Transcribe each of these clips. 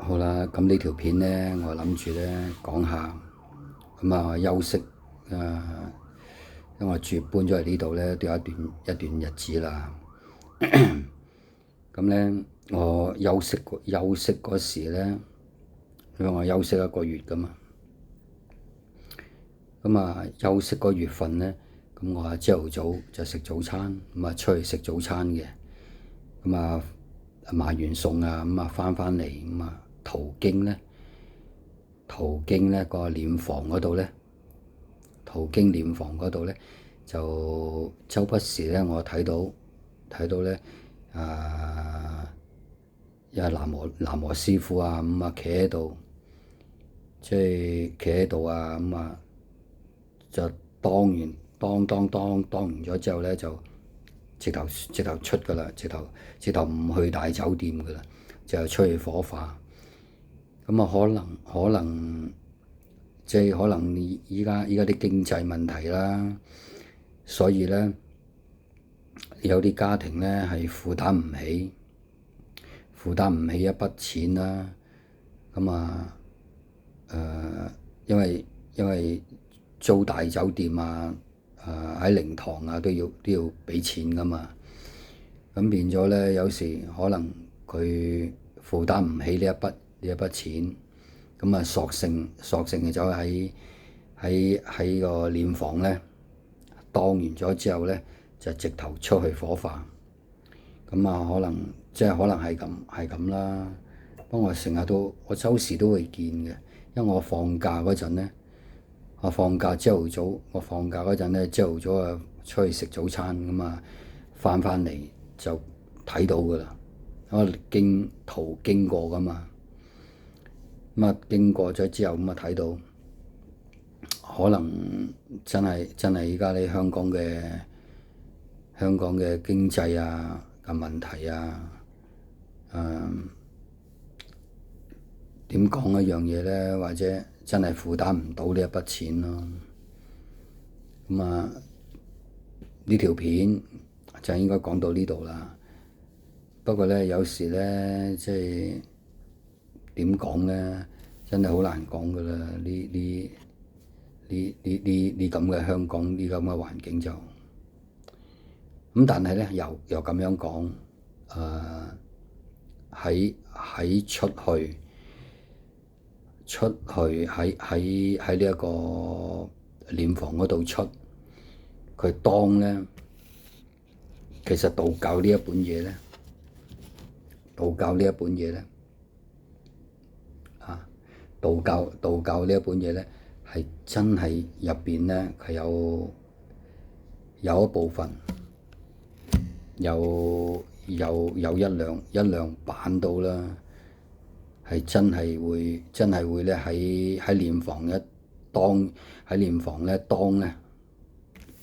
好啦，咁呢條片呢，我諗住呢講下，休息，因為搬咗嚟呢度呢，都有一段日子啦。咁呢，我休息嗰時呢，因為我休息一個月噶嘛，休息嗰月份呢，咁我朝頭早就食早餐，出去食早餐嘅，買完餸啊，翻嚟途經個殮房嗰度呢，就周不時呢，我睇到呢，有喃嘸師傅啊，企喺度，即係企喺度啊，就當完咗之後呢，就直頭出噶啦，直頭唔去大酒店噶啦，就出去火化。可能即係可能依家啲經濟問題啦，所以呢，有啲家庭呢係負擔唔起一筆錢啦。因為租大酒店啊，喺靈堂啊都要畀錢噶嘛，咁變咗呢，有時可能佢負擔唔起呢一筆錢，索性就走喺個殮房呢，當完咗之後呢，就直頭出去火化。可能係咁啦。不過我周時都會見嘅，因為我放假嗰陣呢，我放假嗰陣呢，朝頭早啊出去食早餐翻嚟就睇到噶啦。我途經過噶嘛，經過咗之後睇到，可能真係依家啲香港嘅經濟啊嘅問題啊，點講一樣嘢呢？或者真係負擔唔到呢一筆錢咯。呢條片就應該講到呢度啦。不過呢，有時呢，即係點講呢？真係好難講噶啦。呢咁嘅香港呢咁嘅環境就但係呢，又咁樣講，喺出去喺呢一個殮房嗰度佢當呢，其實道教呢一本嘢呢，道教呢一本嘢呢，係真係入邊呢，係有一部分有一兩版到啦，係真係會咧喺殮房咧當咧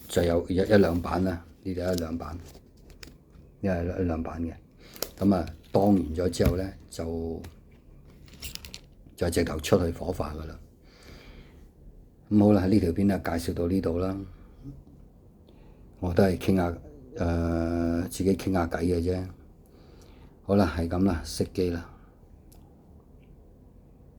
就有一兩版啦，呢度一兩版，一兩版嘅。當完咗之後咧就直頭出去火化噶啦。好啦，呢條片介紹到呢度啦，我都係自己傾下偈嘅啫。好啦，係咁啦，熄機啦。